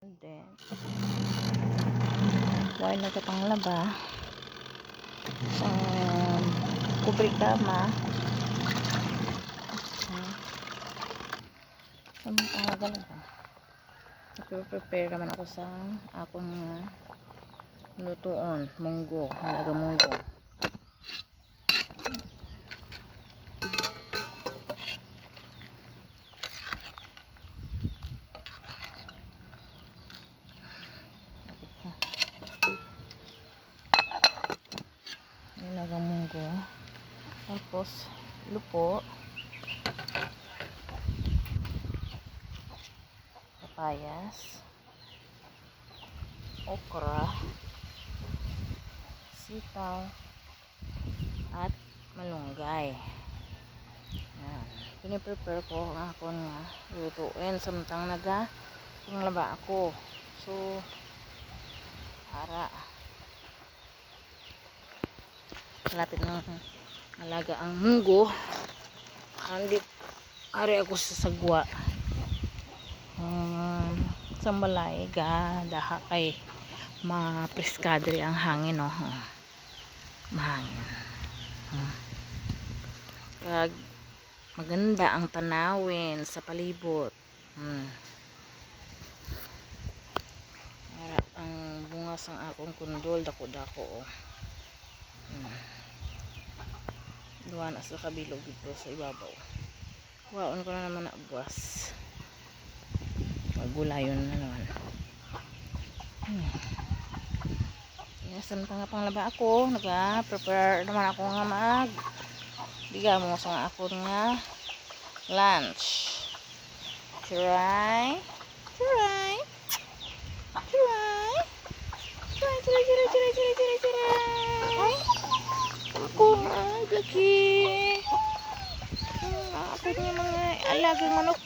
And then, why nagkapanglaba sa kubri kama. Talaga lang. Nagpe-prepare naman ako sa akong lutuon, munggo, halaga munggo. Halaga munggo. Tapos lupo, papayas, okra, sitaw, at malunggay. Yan. Piniprepare ko ang akong lutuin samtang panglaba ako. So, para malapit ng alaga ang munggo. Andit ari ako sa sagwa. Sa balay ga daha kay mapreskadre ang hangin, no. Mahangin. Kag maganda ang tanawin sa palibot. Ang bungas ang akong kundol dako-dako. Duwa na sa kabilog dito sa ibabaw. Waon ko na naman na buwas. Magulayon na naman. Samtang panglaba ako, nag-prepare naman ako nga biga mo sa ako nga lunch. Try. Ako ay laki. Ako nga mga alagang manok.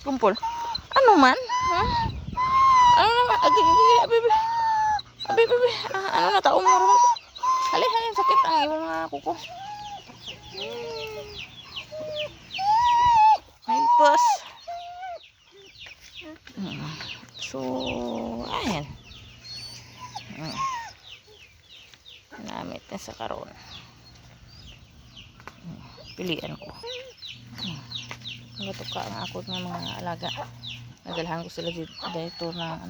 Kumpol. Ano man? Ha? Ano naman? Abi. Ano na taong mo ron? Hali, sakit ang ibang mga kuko. Ay, boss. So, ayan. Namit na sa karon. Pilian ko. Ito ka ang ako ng mga alaga. Nadalhan ko sila dito na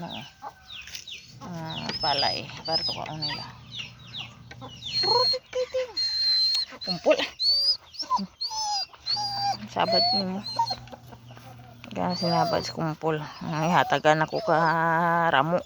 palay para to kaon nila. Kumpul. Sabat mo. Kaya sinabad sa kumpul. Hatagan ako ka ramo.